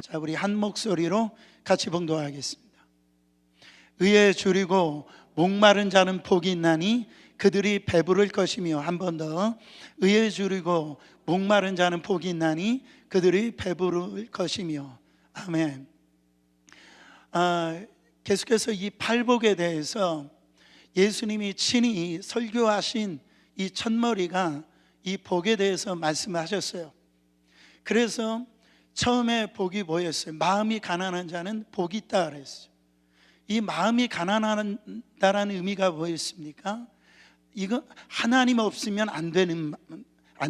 자, 우리 한 목소리로 같이 봉독하겠습니다. 의에 줄이고 목마른 자는 복이 있나니 그들이 배부를 것이며, 한 번 더, 의에 줄이고 목마른 자는 복이 있나니 그들이 배부를 것이며. 아멘. 계속해서 이 팔복에 대해서 예수님이 친히 설교하신 이 첫머리가 이 복에 대해서 말씀하셨어요. 그래서 처음에 복이 뭐였어요? 마음이 가난한 자는 복이 있다 그랬어요. 이 마음이 가난하다라는 의미가 뭐였습니까? 이거 하나님 없으면 안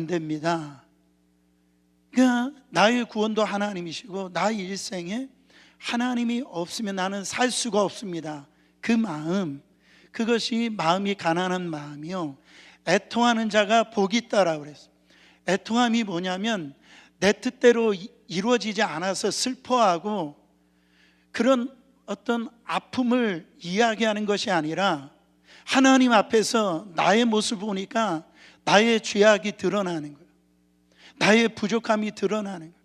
됩니다. 그러니까 나의 구원도 하나님이시고 나의 일생에 하나님이 없으면 나는 살 수가 없습니다. 그 마음, 그것이 마음이 가난한 마음이요, 애통하는 자가 복이 있다라고 그랬어요. 애통함이 뭐냐면 내 뜻대로 이루어지지 않아서 슬퍼하고 그런 어떤 아픔을 이야기하는 것이 아니라 하나님 앞에서 나의 모습을 보니까 나의 죄악이 드러나는 거예요. 나의 부족함이 드러나는 거예요.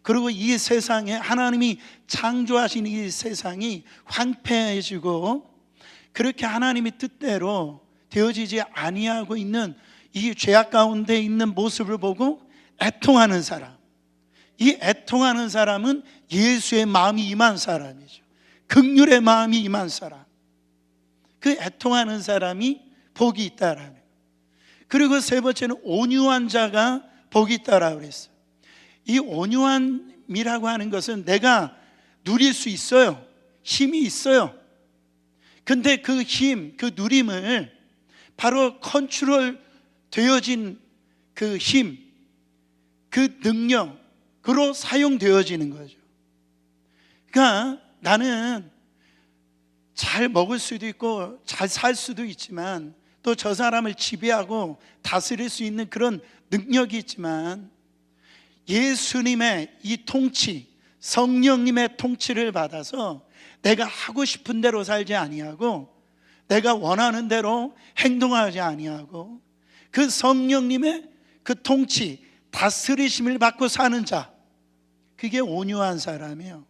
그리고 이 세상에 하나님이 창조하신 이 세상이 황폐해지고 그렇게 하나님의 뜻대로 되어지지 아니하고 있는 이 죄악 가운데 있는 모습을 보고 애통하는 사람, 이 애통하는 사람은 예수의 마음이 임한 사람이죠. 긍휼의 마음이 임한 사람, 그 애통하는 사람이 복이 있다라는 거예요. 그리고 세 번째는 온유한 자가 복이 있다라고 그랬어요. 이 온유함이라고 하는 것은 내가 누릴 수 있어요. 힘이 있어요. 근데 그 힘, 그 누림을 바로 컨트롤 되어진 그 힘, 그 능력으로 사용되어지는 거죠. 그러니까 나는 잘 먹을 수도 있고 잘 살 수도 있지만 또 저 사람을 지배하고 다스릴 수 있는 그런 능력이 있지만 예수님의 이 통치, 성령님의 통치를 받아서 내가 하고 싶은 대로 살지 아니하고 내가 원하는 대로 행동하지 아니하고 그 성령님의 그 통치, 다스리심을 받고 사는 자, 그게 온유한 사람이에요.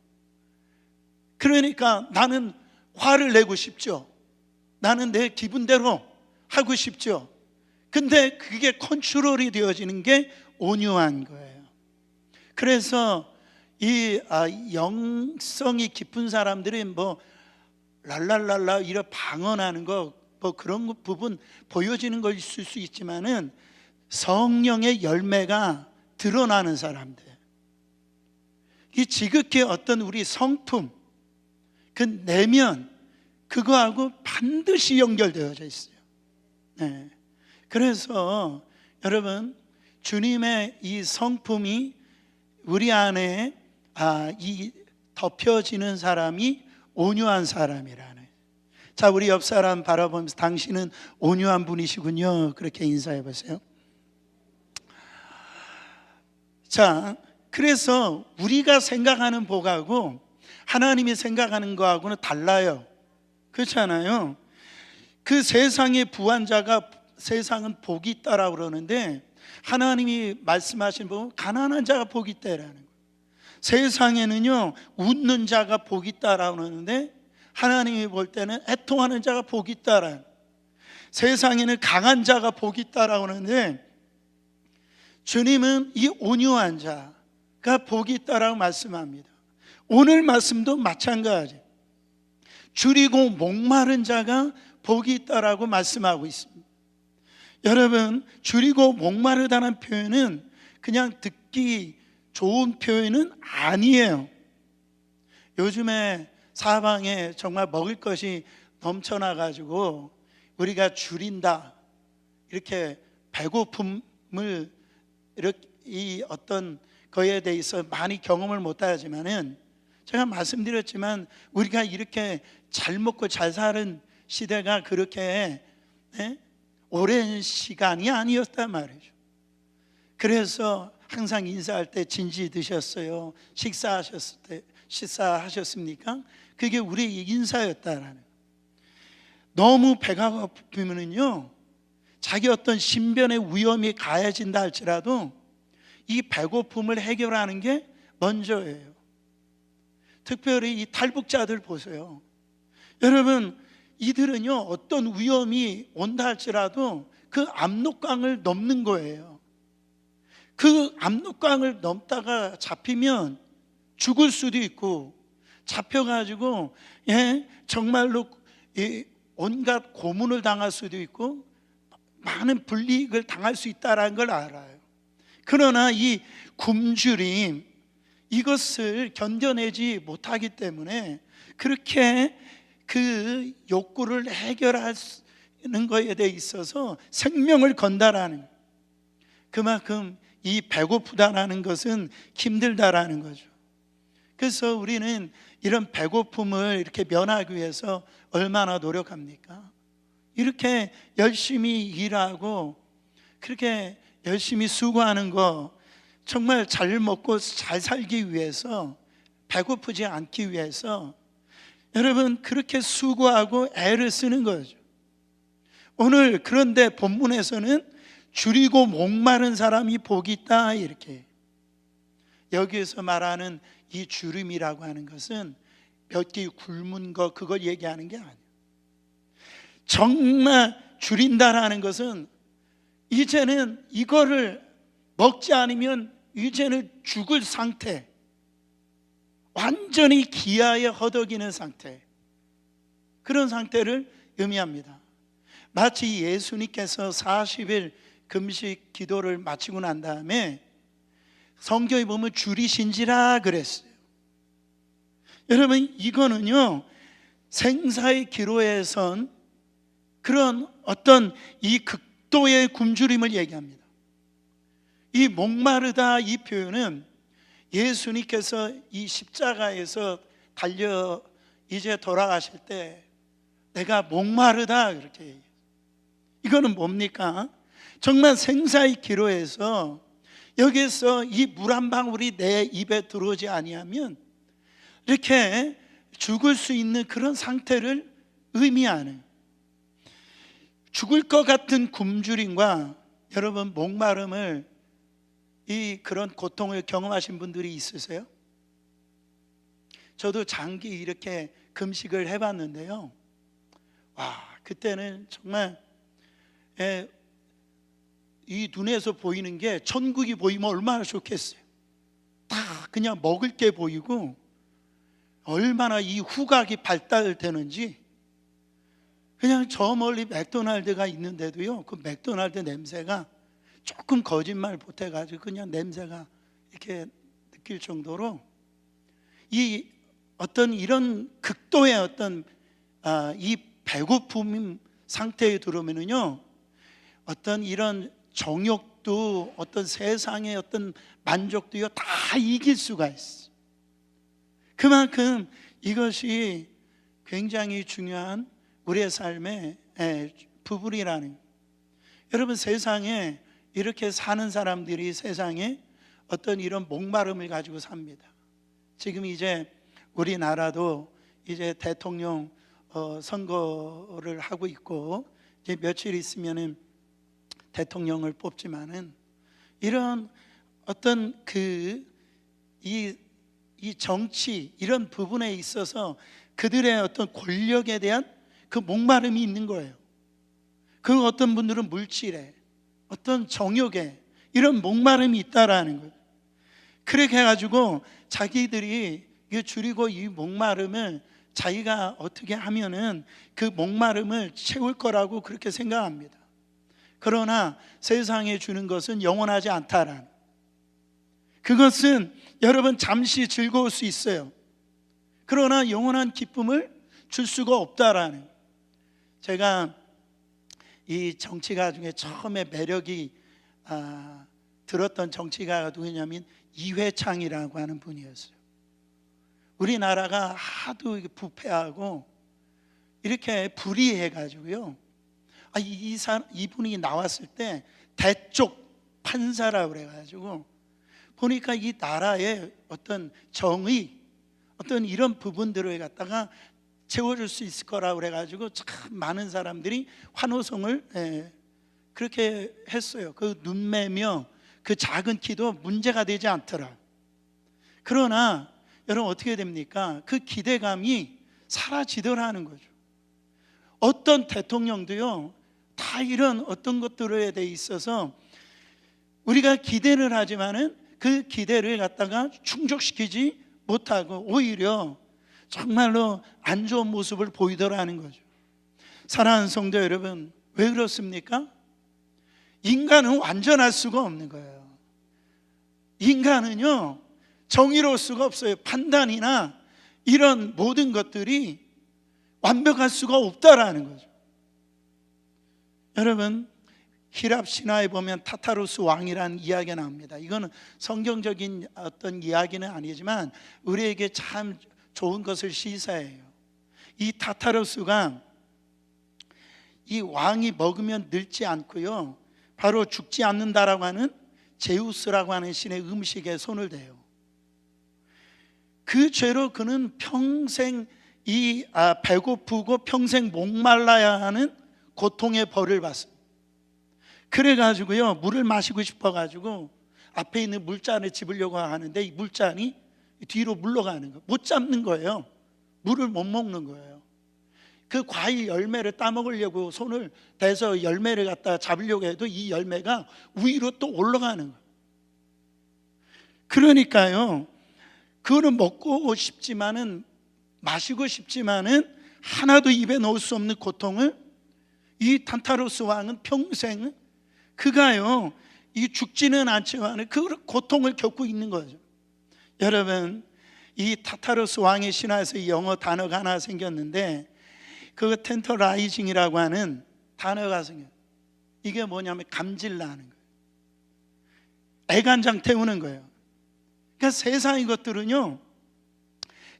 그러니까 나는 화를 내고 싶죠. 나는 내 기분대로 하고 싶죠. 근데 그게 컨트롤이 되어지는 게 온유한 거예요. 그래서 이 영성이 깊은 사람들이 뭐 랄랄랄라 이런 방언하는 거 뭐 그런 부분 보여지는 거 있을 수 있지만은 성령의 열매가 드러나는 사람들, 이 지극히 어떤 우리 성품, 그 내면, 그거하고 반드시 연결되어져 있어요. 네. 그래서 여러분, 주님의 이 성품이 우리 안에 이 덮여지는 사람이 온유한 사람이라는. 자, 우리 옆 사람 바라보면서 당신은 온유한 분이시군요, 그렇게 인사해 보세요. 자, 그래서 우리가 생각하는 복하고 하나님이 생각하는 거하고는 달라요. 그렇잖아요. 그 세상의 부한 자가 세상은 복이 있다라고 그러는데 하나님이 말씀하신 복은 가난한 자가 복이 있다라는 거예요. 세상에는요 웃는 자가 복이 있다라고 그러는데 하나님이 볼 때는 애통하는 자가 복이 있다라는 거예요. 세상에는 강한 자가 복이 있다라고 하는데 주님은 이 온유한 자가 복이 있다라고 말씀합니다. 오늘 말씀도 마찬가지, 줄이고 목마른 자가 복이 있다라고 말씀하고 있습니다. 여러분, 줄이고 목마르다는 표현은 그냥 듣기 좋은 표현은 아니에요. 요즘에 사방에 정말 먹을 것이 넘쳐나가지고 우리가 줄인다, 이렇게 배고픔을 이렇게 이 어떤 거에 대해서 많이 경험을 못하지만은 제가 말씀드렸지만 우리가 이렇게 잘 먹고 잘 사는 시대가 그렇게 오랜 시간이 아니었단 말이죠. 그래서 항상 인사할 때 진지 드셨어요? 식사하셨습니까? 그게 우리의 인사였다라는. 너무 배가 고프면은요 자기 어떤 신변의 위험이 가해진다 할지라도 이 배고픔을 해결하는 게 먼저예요. 특별히 이 탈북자들 보세요. 여러분, 이들은요, 어떤 위험이 온다 할지라도 그 압록강을 넘는 거예요. 그 압록강을 넘다가 잡히면 죽을 수도 있고, 잡혀가지고 정말로 온갖 고문을 당할 수도 있고 많은 불이익을 당할 수 있다는 걸 알아요. 그러나 이 굶주림, 이것을 견뎌내지 못하기 때문에 그렇게 그 욕구를 해결하는 것에 대해 있어서 생명을 건다라는, 그만큼 이 배고프다라는 것은 힘들다라는 거죠. 그래서 우리는 이런 배고픔을 이렇게 면하기 위해서 얼마나 노력합니까? 이렇게 열심히 일하고 그렇게 열심히 수고하는 거, 정말 잘 먹고 잘 살기 위해서, 배고프지 않기 위해서 여러분 그렇게 수고하고 애를 쓰는 거죠. 오늘 그런데 본문에서는 줄이고 목마른 사람이 복이 있다, 이렇게. 여기에서 말하는 이 줄임이라고 하는 것은 몇 끼 굶은 거, 그걸 얘기하는 게 아니에요. 정말 줄인다라는 것은 이제는 이거를 먹지 않으면 이제는 죽을 상태, 완전히 기아에 허덕이는 상태, 그런 상태를 의미합니다. 마치 예수님께서 40일 금식 기도를 마치고 난 다음에 성경에 보면 줄이신지라 그랬어요. 여러분, 이거는요, 생사의 기로에 선 그런 어떤 이 극도의 굶주림을 얘기합니다. 이 목마르다, 이 표현은 예수님께서 이 십자가에서 달려 이제 돌아가실 때 내가 목마르다, 그렇게 얘기해요. 이거는 뭡니까? 정말 생사의 기로에서 여기에서 이 물 한 방울이 내 입에 들어오지 아니하면 이렇게 죽을 수 있는 그런 상태를 의미하는, 죽을 것 같은 굶주림과 여러분 목마름을, 이 그런 고통을 경험하신 분들이 있으세요? 저도 장기 이렇게 금식을 해봤는데요, 와, 그때는 정말 이 눈에서 보이는 게 천국이 보이면 얼마나 좋겠어요. 다 그냥 먹을 게 보이고 얼마나 이 후각이 발달되는지. 그냥 저 멀리 맥도날드가 있는데도요, 그 맥도날드 냄새가 조금 거짓말 보태가지고 그냥 냄새가 이렇게 느낄 정도로, 이 어떤 이런 극도의 어떤 이 배고픔 상태에 들어오면은요, 어떤 이런 정욕도, 어떤 세상의 어떤 만족도요, 다 이길 수가 있어요. 그만큼 이것이 굉장히 중요한 우리의 삶의 부분이라는. 여러분, 세상에 이렇게 사는 사람들이 세상에 어떤 이런 목마름을 가지고 삽니다. 지금 이제 우리나라도 이제 대통령 선거를 하고 있고, 이제 며칠 있으면은 대통령을 뽑지만은, 이런 어떤 이 정치, 이런 부분에 있어서 그들의 어떤 권력에 대한 그 목마름이 있는 거예요. 그 어떤 분들은 물질에, 어떤 정욕에 이런 목마름이 있다라는 거예요. 그렇게 해가지고 자기들이 줄이고 이 목마름을 자기가 어떻게 하면은 그 목마름을 채울 거라고 그렇게 생각합니다. 그러나 세상에 주는 것은 영원하지 않다라는, 그것은 여러분 잠시 즐거울 수 있어요. 그러나 영원한 기쁨을 줄 수가 없다라는. 제가 이 정치가 중에 처음에 매력이 들었던 정치가가 누구냐면 이회창이라고 하는 분이었어요. 우리나라가 하도 부패하고 이렇게 불의해가지고요, 이분이 나왔을 때 대쪽 판사라고 그래가지고 보니까 이 나라의 어떤 정의, 어떤 이런 부분들을 갖다가 채워줄 수 있을 거라고 그래가지고 참 많은 사람들이 환호성을 그렇게 했어요. 그 눈매며 그 작은 키도 문제가 되지 않더라. 그러나 여러분 어떻게 됩니까? 그 기대감이 사라지더라는 거죠. 어떤 대통령도요, 다 이런 어떤 것들에 대해 있어서 우리가 기대를 하지만은 그 기대를 갖다가 충족시키지 못하고 오히려 정말로 안 좋은 모습을 보이더라는 거죠. 사랑하는 성도 여러분, 왜 그렇습니까? 인간은 완전할 수가 없는 거예요. 인간은요, 정의로울 수가 없어요. 판단이나 이런 모든 것들이 완벽할 수가 없다라는 거죠. 여러분, 히랍 신화에 보면 타타루스 왕이라는 이야기가 나옵니다. 이거는 성경적인 어떤 이야기는 아니지만 우리에게 참 좋은 것을 시사해요. 이 타타루스가 이 왕이 먹으면 늙지 않고요, 바로 죽지 않는다라고 하는 제우스라고 하는 신의 음식에 손을 대요. 그 죄로 그는 평생 배고프고 평생 목말라야 하는 고통의 벌을 받습니다. 그래가지고요, 물을 마시고 싶어가지고 앞에 있는 물잔을 집으려고 하는데 이 물잔이 뒤로 물러가는 거예요. 못 잡는 거예요. 물을 못 먹는 거예요. 그 과일 열매를 따먹으려고 손을 대서 열매를 갖다 잡으려고 해도 이 열매가 위로 또 올라가는 거예요. 그러니까요, 그거를 먹고 싶지만은, 마시고 싶지만은 하나도 입에 넣을 수 없는 고통을 이 탄타루스 왕은 평생 그가요, 이 죽지는 않지만 그 고통을 겪고 있는 거죠. 여러분, 이 타타루스 왕의 신화에서 이 영어 단어가 하나 생겼는데 그 텐터라이징이라고 하는 단어가 생겨요. 이게 뭐냐면 감질나는 거예요. 애간장 태우는 거예요. 그러니까 세상의 것들은요,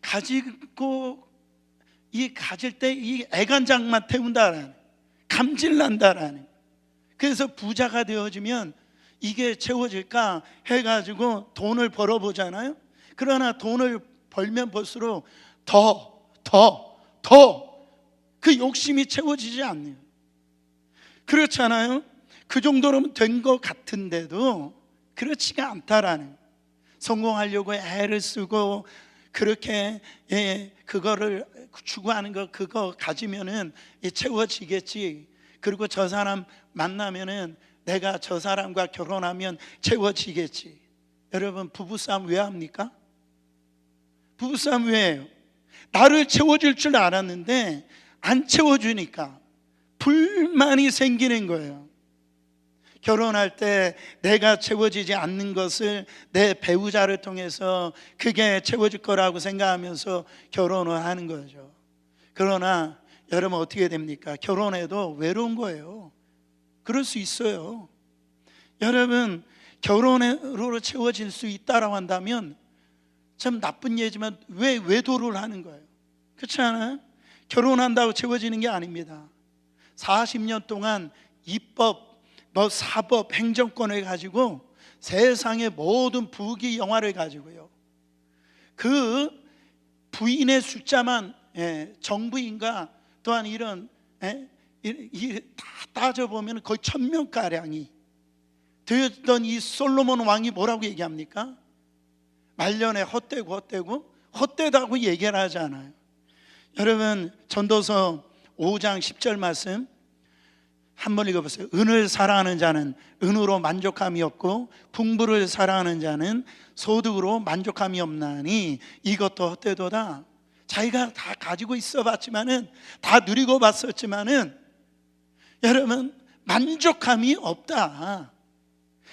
가지고 가질 때 이 애간장만 태운다라는, 감질난다라는. 그래서 부자가 되어지면 이게 채워질까 해가지고 돈을 벌어보잖아요. 그러나 돈을 벌면 벌수록 더 그 욕심이 채워지지 않네요. 그렇잖아요. 그 정도로는 된 것 같은데도 그렇지가 않다라는. 성공하려고 애를 쓰고 그렇게 그거를 추구하는 거, 그거 가지면은 채워지겠지. 그리고 저 사람 만나면은 내가 저 사람과 결혼하면 채워지겠지. 여러분, 부부싸움 왜 합니까? 부부싸움 왜 해요? 나를 채워줄 줄 알았는데 안 채워주니까 불만이 생기는 거예요. 결혼할 때 내가 채워지지 않는 것을 내 배우자를 통해서 그게 채워질 거라고 생각하면서 결혼을 하는 거죠. 그러나 여러분 어떻게 됩니까? 결혼해도 외로운 거예요. 그럴 수 있어요. 여러분, 결혼으로 채워질 수 있다라고 한다면 참 나쁜 예지만 왜 외도를 하는 거예요? 그렇지 않아요? 결혼한다고 채워지는 게 아닙니다. 40년 동안 입법, 사법, 행정권을 가지고 세상의 모든 부귀 영화를 가지고요, 그 부인의 숫자만, 정부인과 또한 이런 다 따져보면 거의 1000명가량이 되었던 이 솔로몬 왕이 뭐라고 얘기합니까? 말년에 헛되다고 얘기를 하지 않아요. 여러분, 전도서 5장 10절 말씀 한번 읽어보세요. 은을 사랑하는 자는 은으로 만족함이 없고 풍부를 사랑하는 자는 소득으로 만족함이 없나니 이것도 헛되도다. 자기가 다 가지고 있어 봤지만은, 다 누리고 봤었지만은 여러분, 만족함이 없다.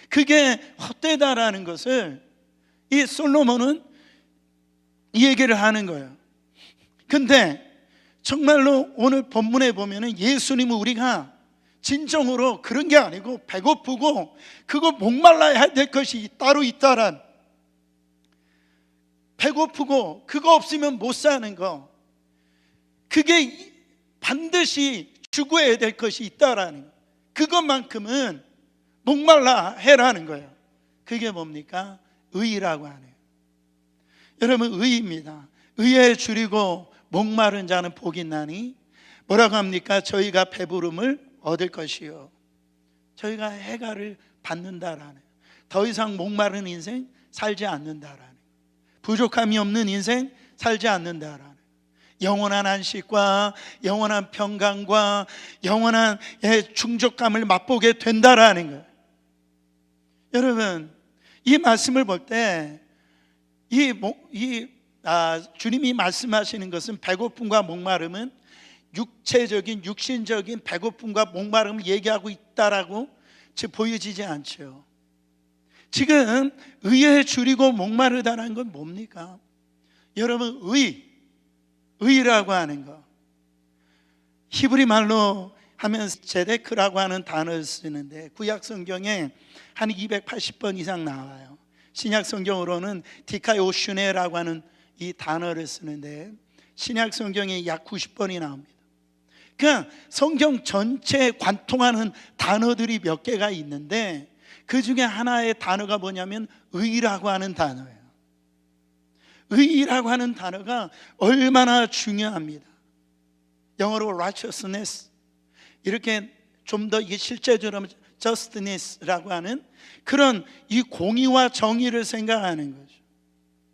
그게 헛되다라는 것을 이 솔로몬은 이 얘기를 하는 거예요. 근데 정말로 오늘 본문에 보면은 예수님은 우리가 진정으로 그런 게 아니고 배고프고 그거 목말라야 될 것이 따로 있다란, 배고프고 그거 없으면 못 사는 거, 그게 반드시 추구해야 될 것이 있다라는 거, 그것만큼은 목말라 해라는 거예요. 그게 뭡니까? 의라고 하네요. 여러분, 의입니다. 의에 줄이고 목마른 자는 복이 있나니 뭐라고 합니까? 저희가 배부름을 얻을 것이요, 저희가 해가를 받는다라는, 더 이상 목마른 인생 살지 않는다라는, 부족함이 없는 인생 살지 않는다라는, 영원한 안식과 영원한 평강과 영원한 충족감을 맛보게 된다라는 거예요. 여러분, 이 말씀을 볼 때 주님이 말씀하시는 것은 배고픔과 목마름은 육체적인 육신적인 배고픔과 목마름을 얘기하고 있다라고 보여지지 않죠. 지금 의에 줄이고 목마르다는 건 뭡니까? 여러분, 의라고 하는 거, 히브리 말로 하면 제데크라고 하는 단어를 쓰는데 구약 성경에 한 280번 이상 나와요. 신약 성경으로는 디카오슈네라고 하는 이 단어를 쓰는데 신약 성경에 약 90번이 나옵니다. 그러니까 성경 전체에 관통하는 단어들이 몇 개가 있는데 그 중에 하나의 단어가 뭐냐면 의라고 하는 단어예요. 의라고 하는 단어가 얼마나 중요합니다. 영어로 righteousness, 이렇게 좀 더 이게 실제적으로 justness라고 하는 그런 이 공의와 정의를 생각하는 거죠.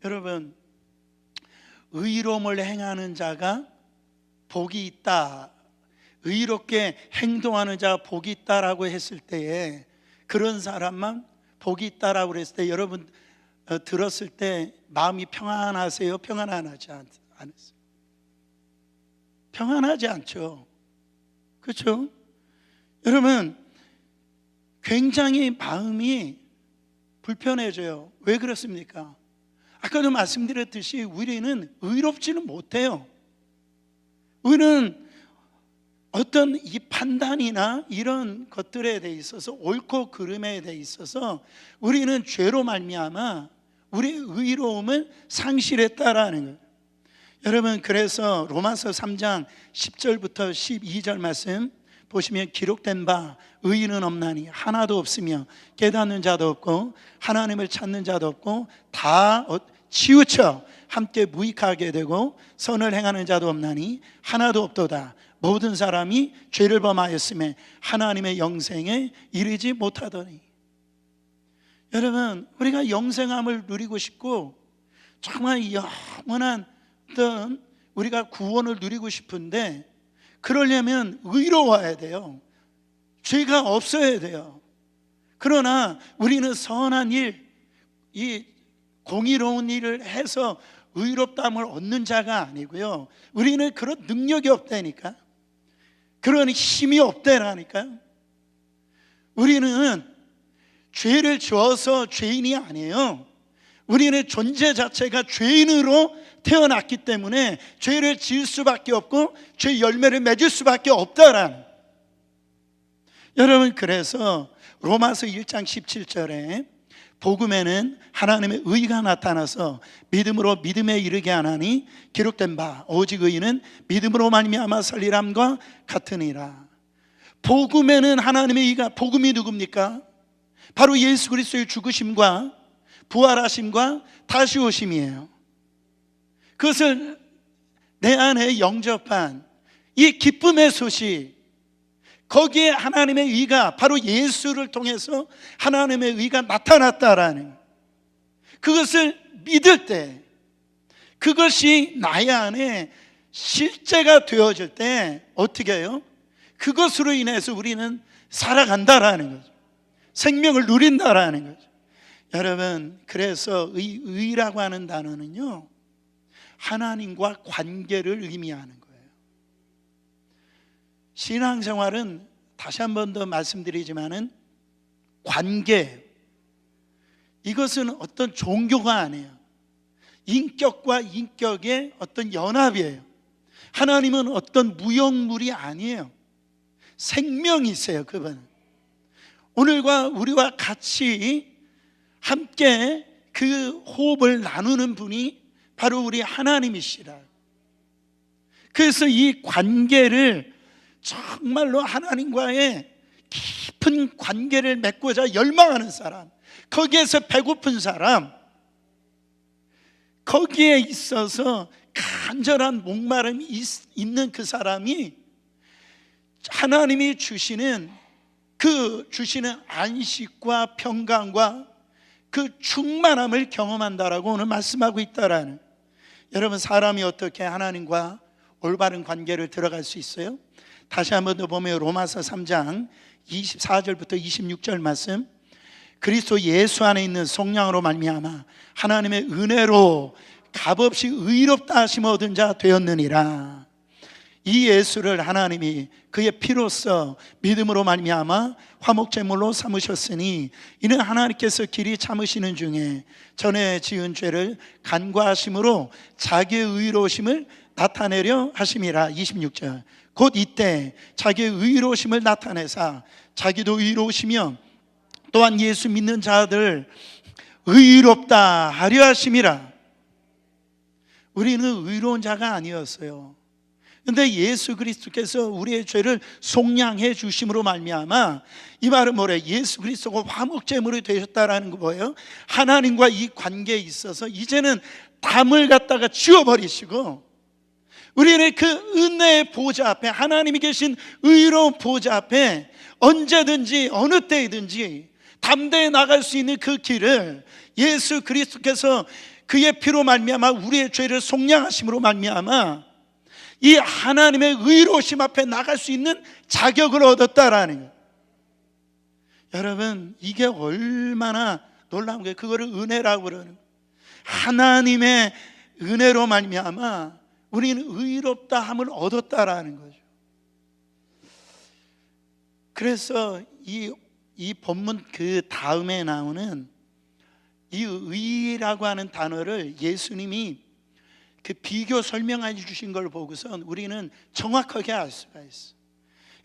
여러분, 의로움을 행하는 자가 복이 있다, 의롭게 행동하는 자가 복이 있다라고 했을 때에, 그런 사람만 복이 있다라고 그랬을 때 여러분 들었을 때 마음이 평안하세요? 평안하지 않으세요? 평안하지 않죠. 그렇죠? 여러분, 굉장히 마음이 불편해져요. 왜 그렇습니까? 아까도 말씀드렸듯이 우리는 의롭지는 못해요. 우리는 어떤 이 판단이나 이런 것들에 대해 있어서, 옳고 그름에 대해 있어서 우리는 죄로 말미암아 우리의 의로움을 상실했다라는 거예요. 여러분, 그래서 로마서 3장 10절부터 12절 말씀 보시면 기록된 바 의인은 없나니 하나도 없으며 깨닫는 자도 없고 하나님을 찾는 자도 없고 다 치우쳐 함께 무익하게 되고 선을 행하는 자도 없나니 하나도 없도다. 모든 사람이 죄를 범하였음에 하나님의 영생에 이르지 못하더니. 여러분, 우리가 영생함을 누리고 싶고 정말 영원한 어떤 우리가 구원을 누리고 싶은데 그러려면 의로워야 돼요. 죄가 없어야 돼요. 그러나 우리는 선한 일, 이 공의로운 일을 해서 의롭다함을 얻는 자가 아니고요, 우리는 그런 능력이 없다니까, 그런 힘이 없다니까. 우리는 죄를 지어서 죄인이 아니에요. 우리는 존재 자체가 죄인으로 태어났기 때문에 죄를 지을 수밖에 없고 죄 열매를 맺을 수밖에 없다라는. 여러분, 그래서 로마서 1장 17절에 복음에는 하나님의 의가 나타나서 믿음으로 믿음에 이르게 하나니 기록된 바 오직 의인은 믿음으로 말미암아 살리람과 같으니라. 복음에는 하나님의 의가, 복음이 누굽니까? 바로 예수 그리스도의 죽으심과 부활하심과 다시 오심이에요. 그것을 내 안에 영접한 이 기쁨의 소식, 거기에 하나님의 의가, 바로 예수를 통해서 하나님의 의가 나타났다라는, 그것을 믿을 때, 그것이 나의 안에 실제가 되어질 때 어떻게 해요? 그것으로 인해서 우리는 살아간다라는 거죠. 생명을 누린다라는 거죠. 여러분, 그래서 의라고 하는 단어는요, 하나님과 관계를 의미하는 거예요. 신앙생활은 다시 한 번 더 말씀드리지만은 관계, 이것은 어떤 종교가 아니에요. 인격과 인격의 어떤 연합이에요. 하나님은 어떤 무형물이 아니에요. 생명이 있어요. 그분은 오늘과 우리와 같이 함께 그 호흡을 나누는 분이 바로 우리 하나님이시라. 그래서 이 관계를 정말로 하나님과의 깊은 관계를 맺고자 열망하는 사람, 거기에서 배고픈 사람, 거기에 있어서 간절한 목마름이 있는 그 사람이 하나님이 주시는 그 주시는 안식과 평강과 그 충만함을 경험한다라고 오늘 말씀하고 있다라는. 여러분, 사람이 어떻게 하나님과 올바른 관계를 들어갈 수 있어요? 다시 한번 더 보면 로마서 3장 24절부터 26절 말씀, 그리스도 예수 안에 있는 속량으로 말미암아 하나님의 은혜로 값없이 의롭다 하심 얻은 자 되었느니라. 이 예수를 하나님이 그의 피로써 믿음으로 말미암아 화목제물로 삼으셨으니 이는 하나님께서 길이 참으시는 중에 전에 지은 죄를 간과하심으로 자기의 의로우심을 나타내려 하심이라. 26절, 곧 이때 자기의 의로우심을 나타내사 자기도 의로우시며 또한 예수 믿는 자들 의롭다 하려 하심이라. 우리는 의로운 자가 아니었어요. 근데 예수 그리스도께서 우리의 죄를 속량해 주심으로 말미암아, 이 말은 뭐래? 예수 그리스도가 화목제물이 되셨다라는 거 뭐예요? 하나님과 이 관계에 있어서 이제는 담을 갖다가 지워버리시고 우리는 그 은혜의 보좌 앞에, 하나님이 계신 의로운 보좌 앞에 언제든지 어느 때이든지 담대히 나갈 수 있는 그 길을 예수 그리스도께서 그의 피로 말미암아 우리의 죄를 속량하심으로 말미암아 이 하나님의 의로우심 앞에 나갈 수 있는 자격을 얻었다라는 거예요. 여러분, 이게 얼마나 놀라운 거예요. 그거를 은혜라고 그러는 거예요. 하나님의 은혜로 말미암아 우리는 의롭다 함을 얻었다라는 거죠. 그래서 이 본문 그 다음에 나오는 이 의라고 하는 단어를 예수님이 그 비교 설명해 주신 걸 보고서 우리는 정확하게 알 수가 있어요.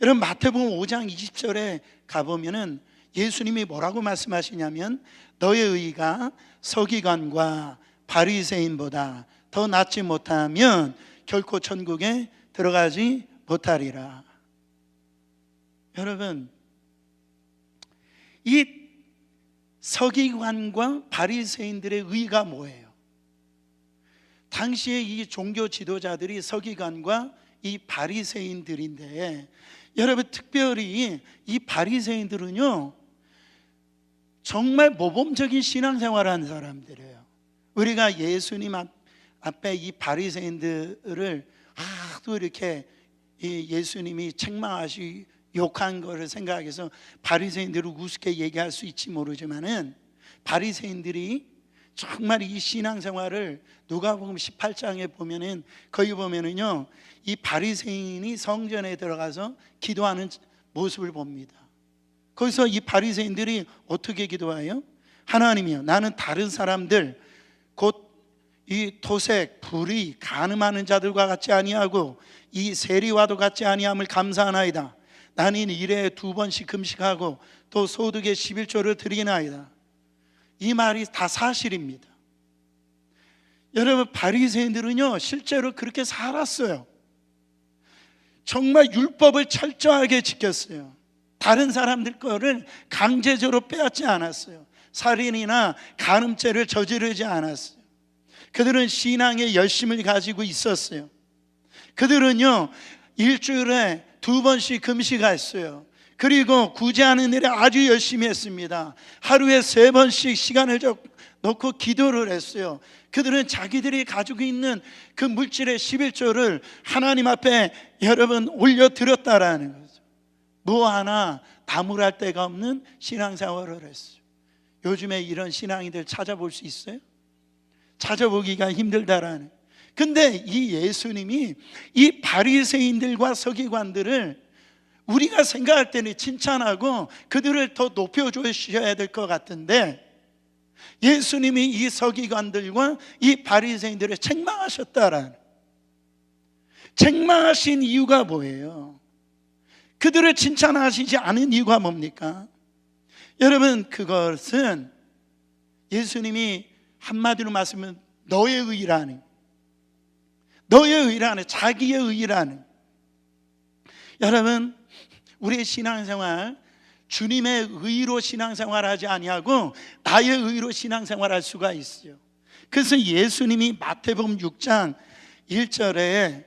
여러분, 마태복음 5장 20절에 가보면은 예수님이 뭐라고 말씀하시냐면 너의 의가 서기관과 바리새인보다 더 낫지 못하면 결코 천국에 들어가지 못하리라. 여러분, 이 서기관과 바리새인들의 의가 뭐예요? 당시에 이 종교 지도자들이 서기관과 이 바리새인들인데, 여러분, 특별히 이 바리새인들은요 정말 모범적인 신앙생활을 하는 사람들이에요. 우리가 예수님 앞에 이 바리새인들을 또 이렇게 예수님이 책망하시 욕한 거를 생각해서 바리새인들을 우습게 얘기할 수 있지 모르지만은, 바리새인들이 정말 이 신앙생활을 누가복음 18장에 보면은 거기 보면은요 이 바리새인이 성전에 들어가서 기도하는 모습을 봅니다. 거기서 이 바리새인들이 어떻게 기도해요? 하나님이여, 나는 다른 사람들 곧 이 토색, 불의, 간음하는 자들과 같지 아니하고 이 세리와도 같지 아니함을 감사하나이다. 나는 일에 2번씩 금식하고 또 소득의 11조를 드리나이다. 이 말이 다 사실입니다. 여러분, 바리새인들은요 실제로 그렇게 살았어요. 정말 율법을 철저하게 지켰어요. 다른 사람들 거를 강제적으로 빼앗지 않았어요. 살인이나 간음죄를 저지르지 않았어요. 그들은 신앙의 열심을 가지고 있었어요. 그들은요 일주일에 2번씩 금식했어요. 그리고 구제하는 일에 아주 열심히 했습니다. 하루에 3번씩 시간을 놓고 기도를 했어요. 그들은 자기들이 가지고 있는 그 물질의 11조를 하나님 앞에 여러분 올려드렸다라는 거죠. 뭐 하나 나무랄 데가 없는 신앙생활을 했어요. 요즘에 이런 신앙인들 찾아볼 수 있어요? 찾아보기가 힘들다라는. 근데 이 예수님이 이 바리새인들과 서기관들을 우리가 생각할 때는 칭찬하고 그들을 더 높여주셔야 될 것 같은데, 예수님이 이 서기관들과 이 바리새인들을 책망하셨다라는. 책망하신 이유가 뭐예요? 그들을 칭찬하시지 않은 이유가 뭡니까? 여러분, 그것은 예수님이 한마디로 말씀하면 너의 의라는, 너의 의라는, 자기의 의라는. 여러분, 우리의 신앙생활, 주님의 의로 신앙생활하지 아니하고 나의 의로 신앙생활할 수가 있어요. 그래서 예수님이 마태복음 6장 1절에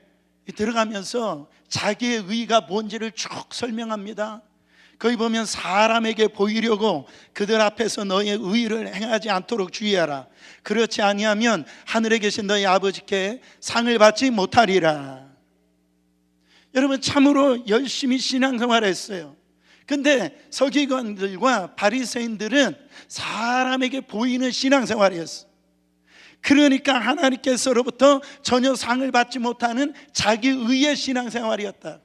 들어가면서 자기의 의가 뭔지를 쭉 설명합니다. 거기 보면 사람에게 보이려고 그들 앞에서 너의 의를 행하지 않도록 주의하라. 그렇지 아니하면 하늘에 계신 너희 아버지께 상을 받지 못하리라. 여러분, 참으로 열심히 신앙생활을 했어요. 근데 서기관들과 바리새인들은 사람에게 보이는 신앙생활이었어요. 그러니까 하나님께서로부터 전혀 상을 받지 못하는 자기 의의 신앙생활이었다.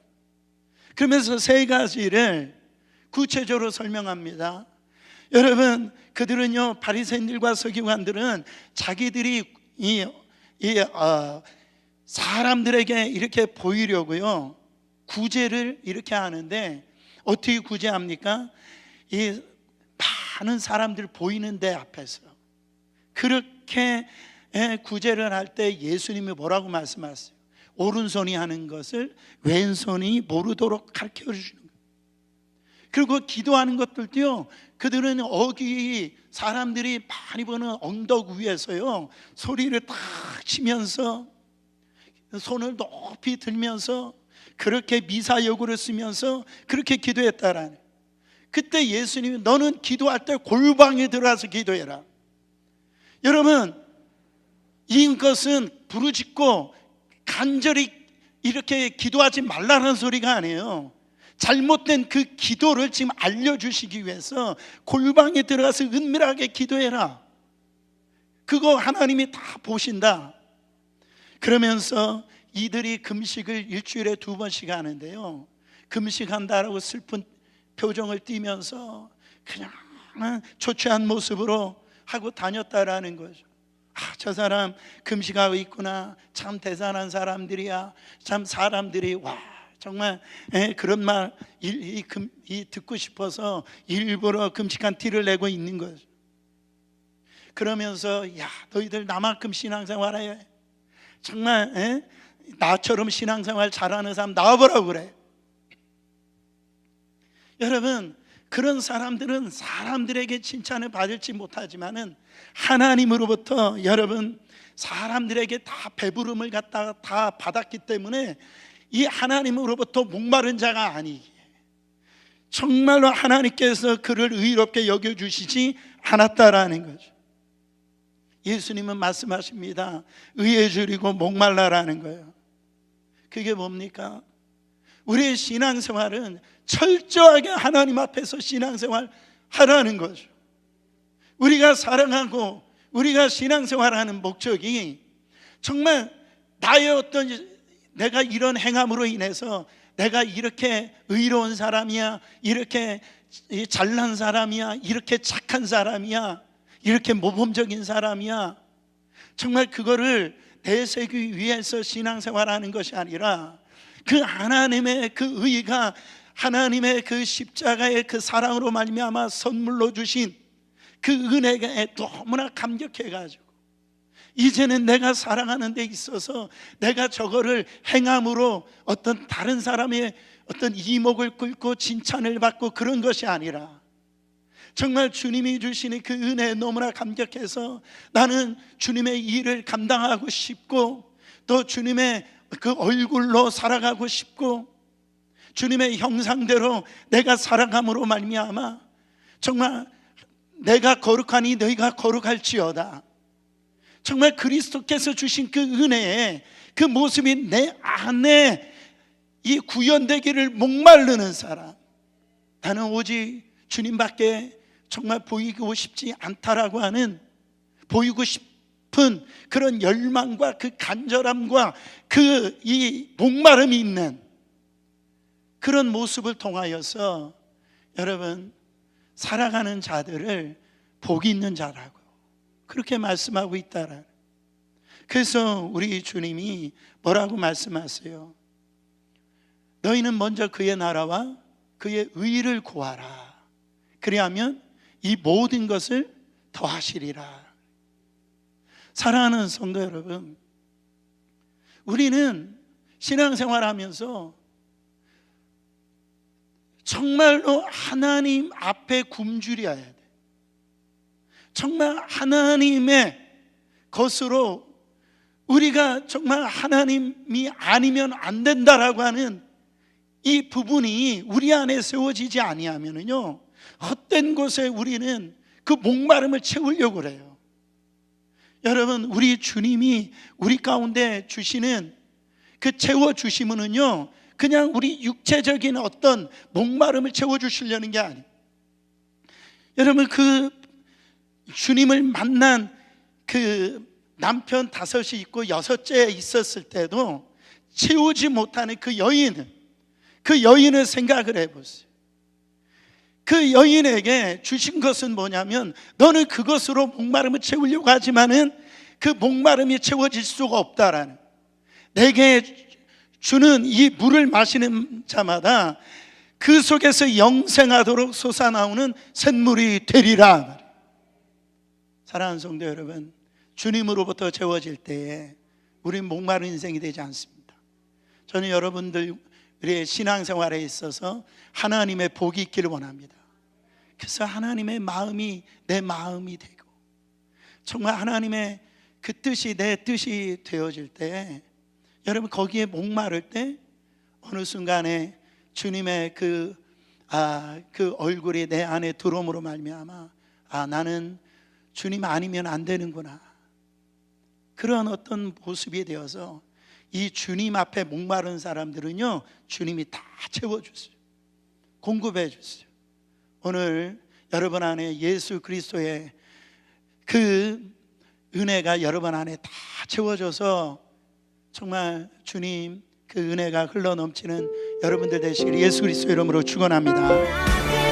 그러면서 세 가지를 구체적으로 설명합니다. 여러분, 그들은요, 바리새인들과 서기관들은 자기들이 사람들에게 이렇게 보이려고요, 구제를 이렇게 하는데, 어떻게 구제합니까? 이 많은 사람들 보이는 데 앞에서 그렇게 구제를 할 때 예수님이 뭐라고 말씀하세요? 오른손이 하는 것을 왼손이 모르도록 가르쳐 주시는 거예요. 그리고 기도하는 것들도요, 그들은 사람들이 많이 보는 언덕 위에서요, 소리를 딱 치면서 손을 높이 들면서 그렇게 미사여구를 쓰면서 그렇게 기도했다라는. 그때 예수님이 너는 기도할 때 골방에 들어가서 기도해라. 여러분, 이것은 부르짖고 간절히 이렇게 기도하지 말라는 소리가 아니에요. 잘못된 그 기도를 지금 알려주시기 위해서 골방에 들어가서 은밀하게 기도해라. 그거 하나님이 다 보신다. 그러면서 이들이 금식을 일주일에 2번씩 하는데요, 금식한다라고 슬픈 표정을 띠면서 그냥 초췌한 모습으로 하고 다녔다라는 거죠. 저 사람 금식하고 있구나, 참 대단한 사람들이야. 참 사람들이 정말 그런 말 듣고 싶어서 일부러 금식한 티를 내고 있는 거죠. 그러면서 너희들 나만큼 신앙생활해. 정말 나처럼 신앙생활 잘하는 사람 나와보라고 그래. 여러분, 그런 사람들은 사람들에게 칭찬을 받을지 못하지만은 하나님으로부터 여러분 사람들에게 다 배부름을 갖다가 다 받았기 때문에 이 하나님으로부터 목마른 자가 아니기에 정말로 하나님께서 그를 의롭게 여겨주시지 않았다라는 거죠. 예수님은 말씀하십니다. 의에 줄이고 목말라라는 거예요. 그게 뭡니까? 우리의 신앙생활은 철저하게 하나님 앞에서 신앙생활 하라는 거죠. 우리가 사랑하고 우리가 신앙생활하는 목적이 정말 나의 내가 이런 행함으로 인해서 내가 이렇게 의로운 사람이야, 이렇게 잘난 사람이야, 이렇게 착한 사람이야, 이렇게 모범적인 사람이야, 정말 그거를 내세우기 위해서 신앙생활하는 것이 아니라 그 하나님의 그 의가 하나님의 그 십자가의 그 사랑으로 말미암아 선물로 주신 그 은혜에 너무나 감격해가지고 이제는 내가 사랑하는 데 있어서 내가 저거를 행함으로 어떤 다른 사람의 어떤 이목을 끌고 칭찬을 받고 그런 것이 아니라 정말 주님이 주시는 그 은혜에 너무나 감격해서 나는 주님의 일을 감당하고 싶고 또 주님의 그 얼굴로 살아가고 싶고 주님의 형상대로 내가 살아감으로 말미암아 정말 내가 거룩하니 너희가 거룩할지어다. 정말 그리스도께서 주신 그 은혜의 그 모습이 내 안에 이 구현되기를 목마르는 사람, 나는 오직 주님밖에 정말 보이고 싶지 않다라고 하는, 보이고 싶은 그런 열망과 그 간절함과 그 이 목마름이 있는 그런 모습을 통하여서 여러분 살아가는 자들을 복이 있는 자라고 그렇게 말씀하고 있다라. 그래서 우리 주님이 뭐라고 말씀하세요? 너희는 먼저 그의 나라와 그의 의를 구하라. 그리하면 이 모든 것을 더하시리라. 사랑하는 성도 여러분, 우리는 신앙생활하면서 정말로 하나님 앞에 굶주려야 돼. 정말 하나님의 것으로 우리가 정말 하나님이 아니면 안 된다라고 하는 이 부분이 우리 안에 세워지지 아니하면은요, 헛된 곳에 우리는 그 목마름을 채우려고 그래요. 여러분, 우리 주님이 우리 가운데 주시는 그 채워주시면은요, 그냥 우리 육체적인 어떤 목마름을 채워주시려는 게 아니에요. 여러분, 그 주님을 만난 그 남편 5이 있고 6째 있었을 때도 채우지 못하는 그 여인을 생각을 해보세요. 그 여인에게 주신 것은 뭐냐면, 너는 그것으로 목마름을 채우려고 하지만은 그 목마름이 채워질 수가 없다라는, 내게 주는 이 물을 마시는 자마다 그 속에서 영생하도록 솟아나오는 샘물이 되리라. 사랑하는 성도 여러분, 주님으로부터 채워질 때에 우리는 목마른 인생이 되지 않습니다. 저는 여러분들 우리의 신앙생활에 있어서 하나님의 복이 있기를 원합니다. 그래서 하나님의 마음이 내 마음이 되고, 정말 하나님의 그 뜻이 내 뜻이 되어질 때, 여러분 거기에 목마를 때 어느 순간에 주님의 그 얼굴이 내 안에 들어옴으로 말미암아, 나는 주님 아니면 안 되는구나, 그런 어떤 모습이 되어서 이 주님 앞에 목마른 사람들은요, 주님이 다 채워주세요. 공급해 주세요. 오늘 여러분 안에 예수 그리스도의 그 은혜가 여러분 안에 다 채워져서 정말 주님 그 은혜가 흘러넘치는 여러분들 되시기를 예수 그리스도 이름으로 축원합니다.